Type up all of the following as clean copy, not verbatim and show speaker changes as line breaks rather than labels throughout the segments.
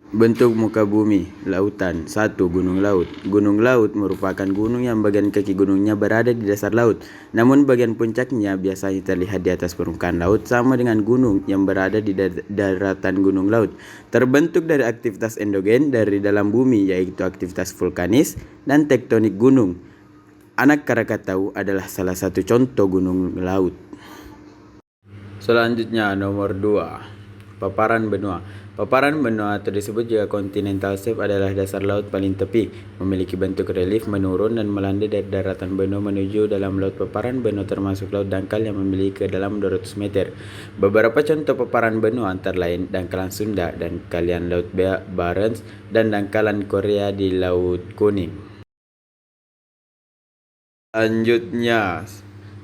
Bentuk muka bumi, lautan. 1. Gunung laut. Gunung laut merupakan gunung yang bagian kaki gunungnya berada di dasar laut. Namun bagian puncaknya biasanya terlihat di atas permukaan laut sama dengan gunung yang berada di daratan gunung laut. Terbentuk dari aktivitas endogen dari dalam bumi, yaitu aktivitas vulkanis dan tektonik gunung. Anak Krakatau adalah salah satu contoh gunung laut. Selanjutnya nomor 2, paparan benua. Paparan benua atau disebut juga continental shelf adalah dasar laut paling tepi, memiliki bentuk relief menurun dan melandai dari daratan benua menuju dalam laut. Paparan benua termasuk laut dangkal yang memiliki kedalaman 200 meter. Beberapa contoh paparan benua antara lain dangkalan Sunda, dangkalan Laut Barents, dan dangkalan Korea di Laut Kuning. Selanjutnya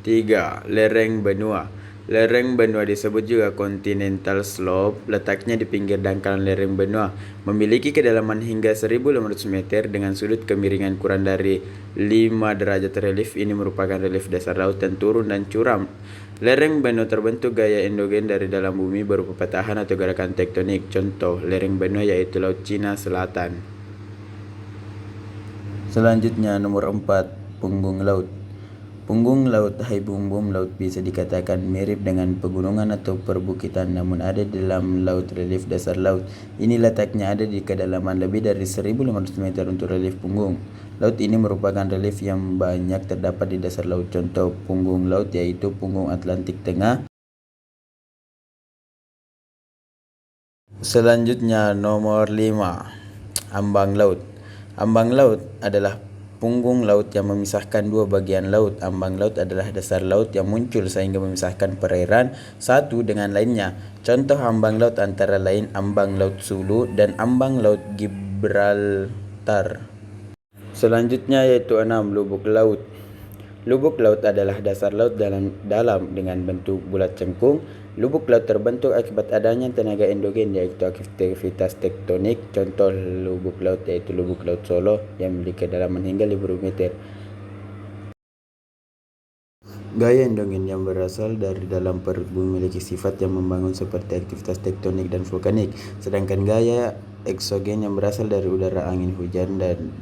3. Lereng benua. Lereng benua disebut juga continental slope, letaknya di pinggir dangkalan lereng benua, memiliki kedalaman hingga 1.500 meter dengan sudut kemiringan kurang dari 5 derajat. Relief ini merupakan relief dasar laut yang turun dan curam. Lereng benua terbentuk gaya endogen dari dalam bumi berupa patahan atau gerakan tektonik. Contoh lereng benua yaitu Laut Cina Selatan. Selanjutnya nomor 4, punggung laut. Punggung laut bumbum laut bisa dikatakan mirip dengan pegunungan atau perbukitan, namun ada di dalam laut relief dasar laut. Ini letaknya ada di kedalaman lebih dari 1.500 meter untuk relief punggung. Laut ini merupakan relief yang banyak terdapat di dasar laut. Contoh punggung laut yaitu Punggung Atlantik Tengah. Selanjutnya nomor 5, ambang laut. Ambang laut adalah punggung laut yang memisahkan dua bagian laut. Ambang laut adalah dasar laut yang muncul sehingga memisahkan perairan satu dengan lainnya. Contoh ambang laut antara lain ambang Laut Sulu dan ambang Laut Gibraltar. Selanjutnya yaitu 6, lubuk laut. Lubuk laut adalah dasar laut dalam dengan bentuk bulat cengkung. Lubuk laut terbentuk akibat adanya tenaga endogen yaitu aktivitas tektonik. Contoh lubuk laut yaitu lubuk laut Solo yang memiliki kedalaman hingga 5.000 meter. Gaya endogen yang berasal dari dalam perut bumi memiliki sifat yang membangun seperti aktivitas tektonik dan vulkanik, sedangkan gaya eksogen yang berasal dari udara, angin, hujan, dan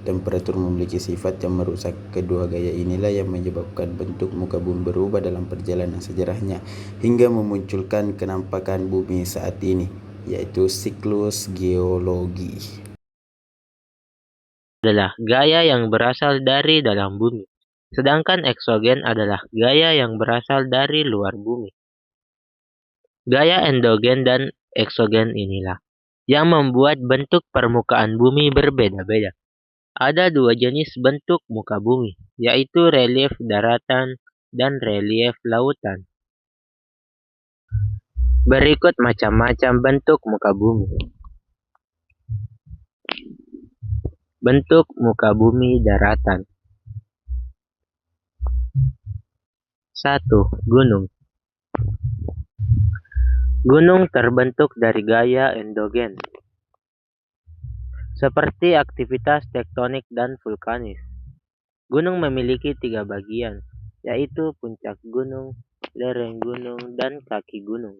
temperatur memiliki sifat yang merusak. Kedua gaya inilah yang menyebabkan bentuk muka bumi berubah dalam perjalanan sejarahnya hingga memunculkan kenampakan bumi saat ini, yaitu siklus geologi.
Adalah gaya yang berasal dari dalam bumi, sedangkan eksogen adalah gaya yang berasal dari luar bumi. Gaya endogen dan eksogen inilah yang membuat bentuk permukaan bumi berbeda-beda. Ada dua jenis bentuk muka bumi, yaitu relief daratan dan relief lautan. Berikut macam-macam bentuk muka bumi. Bentuk muka bumi daratan. 1. Gunung. Gunung terbentuk dari gaya endogen, seperti aktivitas tektonik dan vulkanis. Gunung memiliki 3 bagian, yaitu puncak gunung, lereng gunung, dan kaki gunung.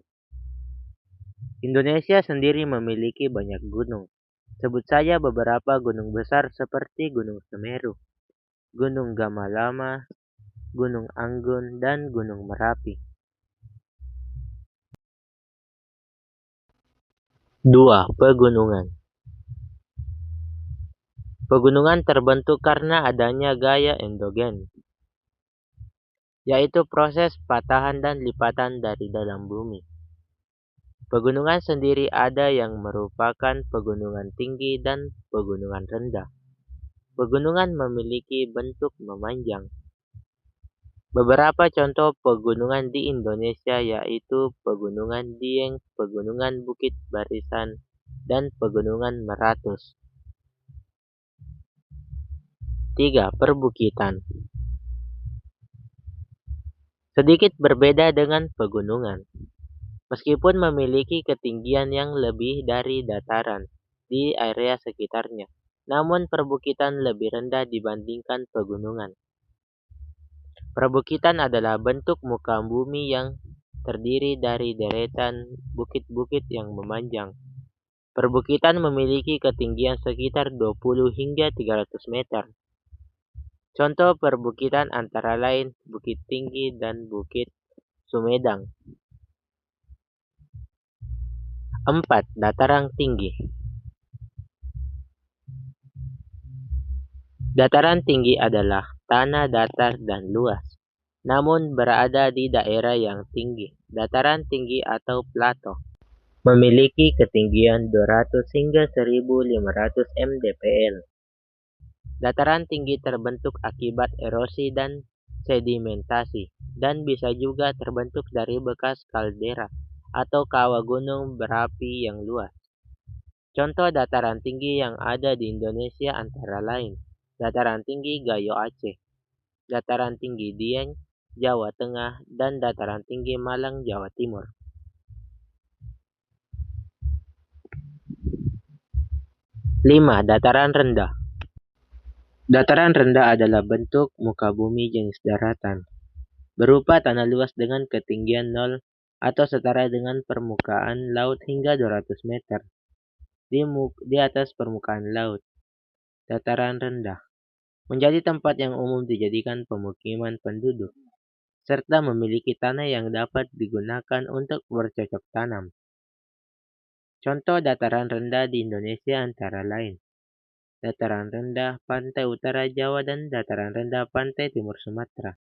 Indonesia sendiri memiliki banyak gunung. Sebut saja beberapa gunung besar seperti Gunung Semeru, Gunung Gamalama, Gunung Anggun, dan Gunung Merapi. 2. Pegunungan. Pegunungan terbentuk karena adanya gaya endogen, yaitu proses patahan dan lipatan dari dalam bumi. Pegunungan sendiri ada yang merupakan pegunungan tinggi dan pegunungan rendah. Pegunungan memiliki bentuk memanjang. Beberapa contoh pegunungan di Indonesia yaitu Pegunungan Dieng, Pegunungan Bukit Barisan, dan Pegunungan Meratus. 3. Perbukitan. Sedikit berbeda dengan pegunungan. Meskipun memiliki ketinggian yang lebih dari dataran di area sekitarnya, namun perbukitan lebih rendah dibandingkan pegunungan. Perbukitan adalah bentuk muka bumi yang terdiri dari deretan bukit-bukit yang memanjang. Perbukitan memiliki ketinggian sekitar 20 hingga 300 meter. Contoh perbukitan antara lain Bukit Tinggi dan Bukit Sumedang. 4. Dataran tinggi. Dataran tinggi adalah tanah datar dan luas, namun berada di daerah yang tinggi. Dataran tinggi atau plato memiliki ketinggian 200 hingga 1500 mdpl. Dataran tinggi terbentuk akibat erosi dan sedimentasi, dan bisa juga terbentuk dari bekas kaldera atau kawah gunung berapi yang luas. Contoh dataran tinggi yang ada di Indonesia antara lain Dataran tinggi Gayo Aceh, Dataran tinggi Dieng, Jawa Tengah, dan Dataran tinggi Malang, Jawa Timur. 5. Dataran rendah. Dataran rendah adalah bentuk muka bumi jenis daratan, berupa tanah luas dengan ketinggian 0 atau setara dengan permukaan laut hingga 200 meter di atas permukaan laut. Dataran rendah menjadi tempat yang umum dijadikan pemukiman penduduk, serta memiliki tanah yang dapat digunakan untuk bercocok tanam. Contoh dataran rendah di Indonesia antara lain dataran rendah pantai utara Jawa dan dataran rendah pantai timur Sumatera.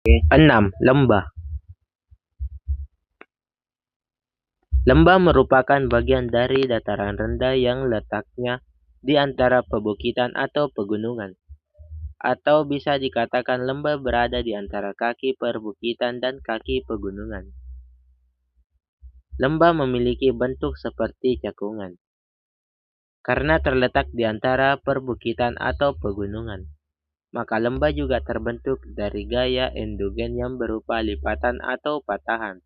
6. Lembah. Lembah merupakan bagian dari dataran rendah yang letaknya di antara pebukitan atau pegunungan, atau bisa dikatakan lembah berada di antara kaki perbukitan dan kaki pegunungan. Lembah memiliki bentuk seperti cekungan, karena terletak di antara perbukitan atau pegunungan. Maka lembah juga terbentuk dari gaya endogen yang berupa lipatan atau patahan,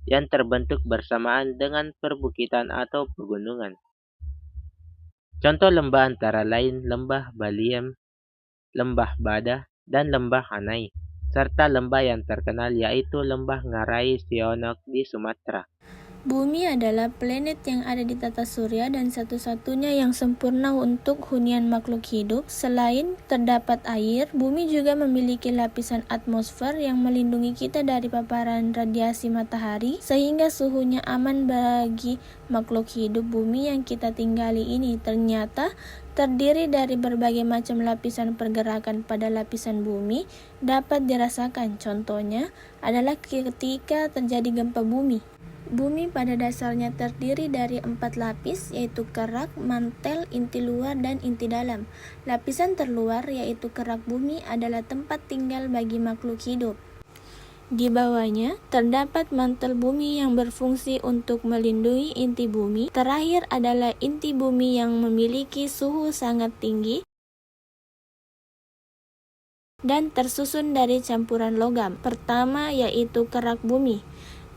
yang terbentuk bersamaan dengan perbukitan atau pegunungan. Contoh lembah antara lain lembah Baliem, lembah Bada, dan lembah Hanai, serta lembah yang terkenal yaitu lembah Ngarai Sionok di Sumatera.
Bumi adalah planet yang ada di tata surya dan satu-satunya yang sempurna untuk hunian makhluk hidup. Selain terdapat air, bumi juga memiliki lapisan atmosfer yang melindungi kita dari paparan radiasi matahari, sehingga suhunya aman bagi makhluk hidup. Bumi yang kita tinggali ini ternyata terdiri dari berbagai macam lapisan. Pergerakan pada lapisan bumi dapat dirasakan. Contohnya adalah ketika terjadi gempa bumi. Bumi pada dasarnya terdiri dari 4 lapis, yaitu kerak, mantel, inti luar, dan inti dalam. Lapisan terluar, yaitu kerak bumi, adalah tempat tinggal bagi makhluk hidup. Di bawahnya terdapat mantel bumi yang berfungsi untuk melindungi inti bumi. Terakhir adalah inti bumi yang memiliki suhu sangat tinggi dan tersusun dari campuran logam. Pertama yaitu kerak bumi.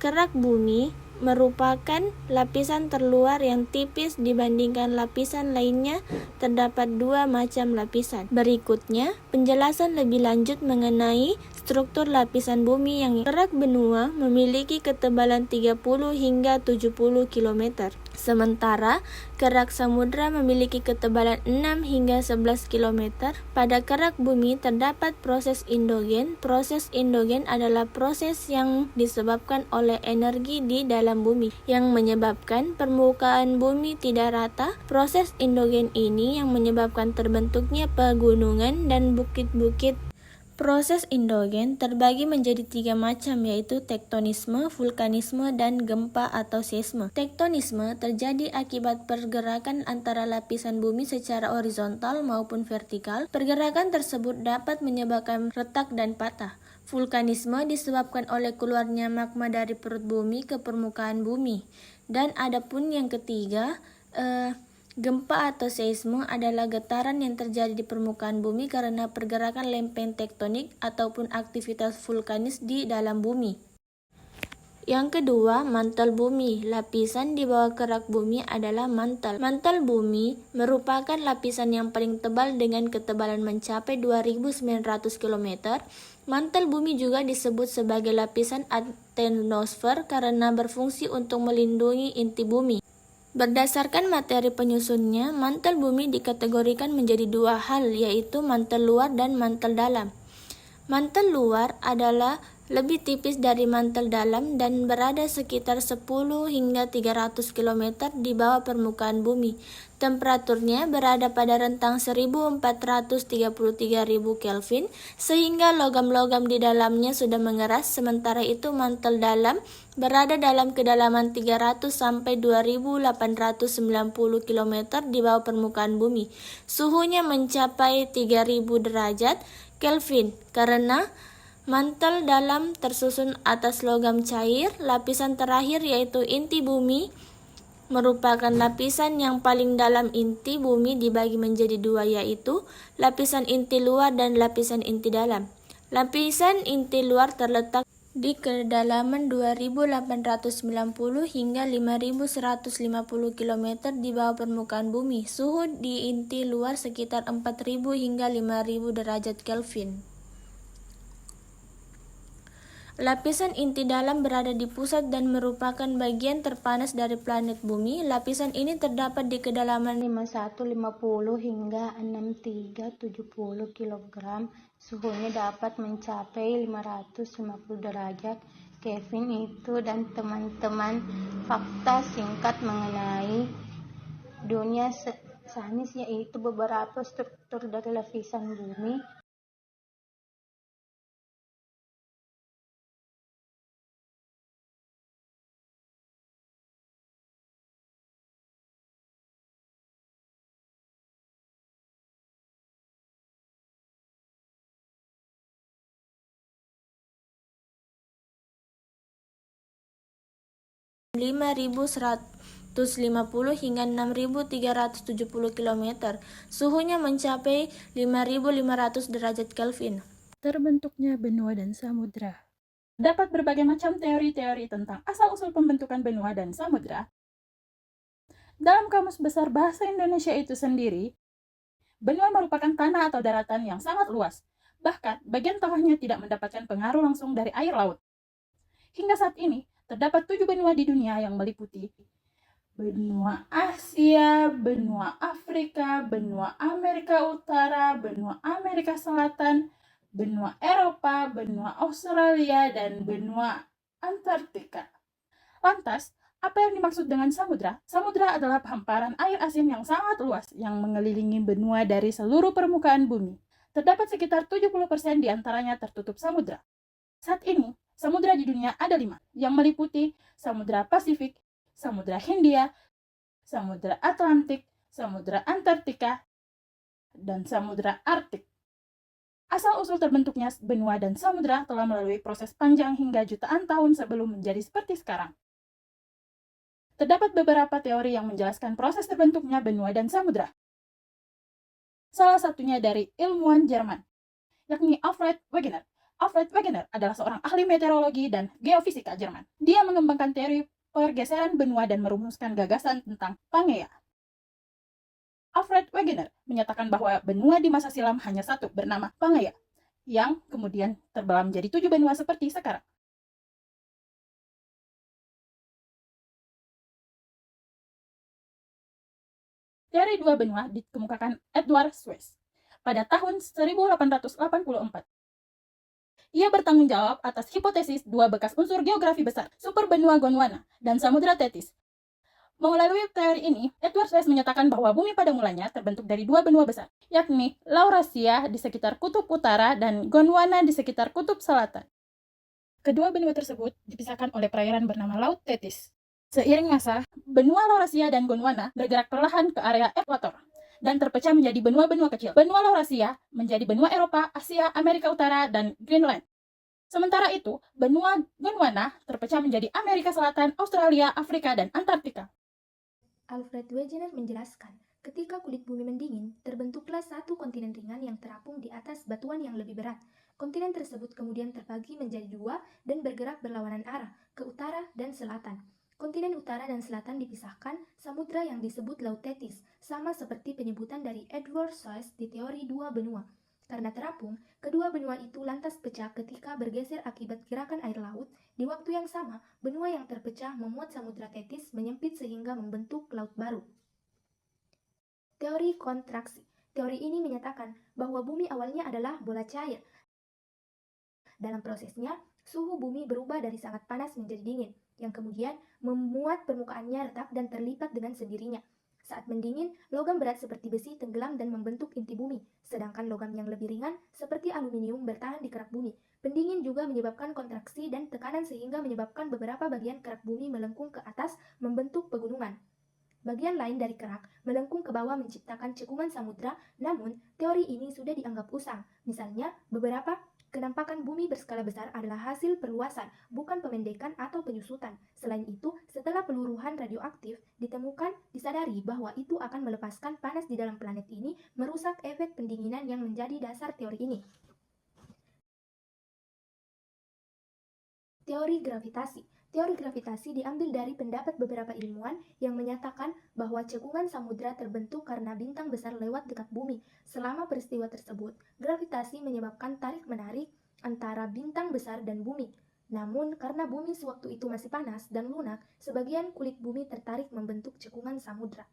Kerak bumi merupakan lapisan terluar yang tipis dibandingkan lapisan lainnya. Terdapat 2 macam lapisan. Berikutnya, penjelasan lebih lanjut mengenai struktur lapisan bumi. Yang kerak benua memiliki ketebalan 30 hingga 70 km. Sementara kerak samudra memiliki ketebalan 6 hingga 11 km. Pada kerak bumi terdapat proses endogen. Proses endogen adalah proses yang disebabkan oleh energi di dalam bumi yang menyebabkan permukaan bumi tidak rata. Proses endogen ini yang menyebabkan terbentuknya pegunungan dan bukit-bukit. Proses endogen terbagi menjadi 3 macam, yaitu tektonisme, vulkanisme, dan gempa atau seisme. Tektonisme terjadi akibat pergerakan antara lapisan bumi secara horizontal maupun vertikal. Pergerakan tersebut dapat menyebabkan retak dan patah. Vulkanisme disebabkan oleh keluarnya magma dari perut bumi ke permukaan bumi. Dan adapun yang ketiga, gempa atau seisme adalah getaran yang terjadi di permukaan bumi karena pergerakan lempeng tektonik ataupun aktivitas vulkanis di dalam bumi. Yang kedua, mantel bumi. Lapisan di bawah kerak bumi adalah mantel. Mantel bumi merupakan lapisan yang paling tebal dengan ketebalan mencapai 2.900 km. Mantel bumi juga disebut sebagai lapisan atenosfer karena berfungsi untuk melindungi inti bumi. Berdasarkan materi penyusunnya, mantel bumi dikategorikan menjadi dua hal, yaitu mantel luar dan mantel dalam. Mantel luar adalah lebih tipis dari mantel dalam dan berada sekitar 10 hingga 300 km di bawah permukaan bumi. Temperaturnya berada pada rentang 1433.000 Kelvin sehingga logam-logam di dalamnya sudah mengeras, sementara itu mantel dalam berada dalam kedalaman 300 sampai 2.890 km di bawah permukaan bumi. Suhunya mencapai 3.000 derajat Kelvin karena mantel dalam tersusun atas logam cair. Lapisan terakhir yaitu inti bumi merupakan lapisan yang paling dalam. Inti bumi dibagi menjadi dua, yaitu lapisan inti luar dan lapisan inti dalam. Lapisan inti luar terletak di kedalaman 2.890 hingga 5.150 km di bawah permukaan bumi. Suhu di inti luar sekitar 4.000 hingga 5.000 derajat Kelvin. Lapisan inti dalam berada di pusat dan merupakan bagian terpanas dari planet bumi. Lapisan ini terdapat di kedalaman 5150 hingga 6370 kg. Suhunya dapat mencapai 550 derajat Kelvin itu. Dan teman-teman, fakta singkat mengenai dunia sains yaitu beberapa struktur dari lapisan bumi. Lima 1.150 hingga 6.370 km. Suhunya mencapai 5.500 derajat Kelvin.
Terbentuknya benua dan samudra. Terdapat berbagai macam teori-teori tentang asal-usul pembentukan benua dan samudra. Dalam Kamus Besar Bahasa Indonesia itu sendiri, benua merupakan tanah atau daratan yang sangat luas. Bahkan, bagian tengahnya tidak mendapatkan pengaruh langsung dari air laut. Hingga saat ini, terdapat 7 benua di dunia yang meliputi benua Asia, benua Afrika, benua Amerika Utara, benua Amerika Selatan, benua Eropa, benua Australia, dan benua Antartika. Lantas, apa yang dimaksud dengan samudra? Samudra adalah hamparan air asin yang sangat luas yang mengelilingi benua dari seluruh permukaan bumi. Terdapat sekitar 70% diantaranya tertutup samudra. Saat ini, samudra di dunia ada 5, yang meliputi Samudra Pasifik, Samudra Hindia, Samudra Atlantik, Samudra Antartika, dan Samudra Arktik. Asal-usul terbentuknya benua dan samudra telah melalui proses panjang hingga jutaan tahun sebelum menjadi seperti sekarang. Terdapat beberapa teori yang menjelaskan proses terbentuknya benua dan samudra. Salah satunya dari ilmuwan Jerman, yakni Alfred Wegener. Alfred Wegener adalah seorang ahli meteorologi dan geofisika Jerman. Dia mengembangkan teori pergeseran benua dan merumuskan gagasan tentang Pangea. Alfred Wegener menyatakan bahwa benua di masa silam hanya satu, bernama Pangea, yang kemudian terbelah menjadi 7 benua seperti sekarang. Teori 2 benua dikemukakan Edward Suez pada tahun 1884. Ia bertanggung jawab atas hipotesis 2 bekas unsur geografi besar, super benua Gondwana dan Samudra Tetis. Melalui teori ini, Edward Suez menyatakan bahwa bumi pada mulanya terbentuk dari 2 benua besar, yakni Laurasia di sekitar kutub utara dan Gondwana di sekitar kutub selatan. Kedua benua tersebut dipisahkan oleh perairan bernama Laut Tetis. Seiring masa, benua Laurasia dan Gondwana bergerak perlahan ke area ekuator dan terpecah menjadi benua-benua kecil. Benua Laurasia menjadi benua Eropa, Asia, Amerika Utara, dan Greenland. Sementara itu, benua Gondwana terpecah menjadi Amerika Selatan, Australia, Afrika, dan Antartika.
Alfred Wegener menjelaskan, ketika kulit bumi mendingin, terbentuklah satu kontinen ringan yang terapung di atas batuan yang lebih berat. Kontinen tersebut kemudian terbagi menjadi dua dan bergerak berlawanan arah ke utara dan selatan. Kontinen utara dan selatan dipisahkan samudra yang disebut Laut Tethys, sama seperti penyebutan dari Edward Sayce di teori dua benua. Karena terapung, kedua benua itu lantas pecah ketika bergeser akibat gerakan air laut. Di waktu yang sama, benua yang terpecah memuat Samudra Tethys menyempit sehingga membentuk laut baru. Teori kontraksi. Teori ini menyatakan bahwa bumi awalnya adalah bola cair. Dalam prosesnya, suhu bumi berubah dari sangat panas menjadi dingin, yang kemudian membuat permukaannya retak dan terlipat dengan sendirinya. Saat mendingin, logam berat seperti besi tenggelam dan membentuk inti bumi, sedangkan logam yang lebih ringan seperti aluminium bertahan di kerak bumi. Pendingin juga menyebabkan kontraksi dan tekanan sehingga menyebabkan beberapa bagian kerak bumi melengkung ke atas membentuk pegunungan. Bagian lain dari kerak melengkung ke bawah menciptakan cekungan samudra, namun teori ini sudah dianggap usang. Misalnya, beberapa kenampakan bumi berskala besar adalah hasil perluasan, bukan pemendekan atau penyusutan. Selain itu, setelah peluruhan radioaktif ditemukan, disadari bahwa itu akan melepaskan panas di dalam planet ini, merusak efek pendinginan yang menjadi dasar teori ini. Teori gravitasi. Teori gravitasi diambil dari pendapat beberapa ilmuwan yang menyatakan bahwa cekungan samudra terbentuk karena bintang besar lewat dekat bumi. Selama peristiwa tersebut, gravitasi menyebabkan tarik-menarik antara bintang besar dan bumi. Namun, karena bumi sewaktu itu masih panas dan lunak, sebagian kulit bumi tertarik membentuk cekungan samudra.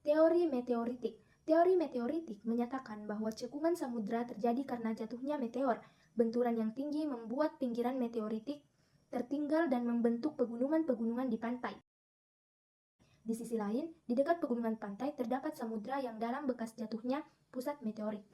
Teori meteoritik. Teori meteoritik menyatakan bahwa cekungan samudra terjadi karena jatuhnya meteor. Benturan yang tinggi membuat pinggiran meteoritik tertinggal dan membentuk pegunungan-pegunungan di pantai. Di sisi lain, di dekat pegunungan pantai terdapat samudra yang dalam bekas jatuhnya pusat meteorit.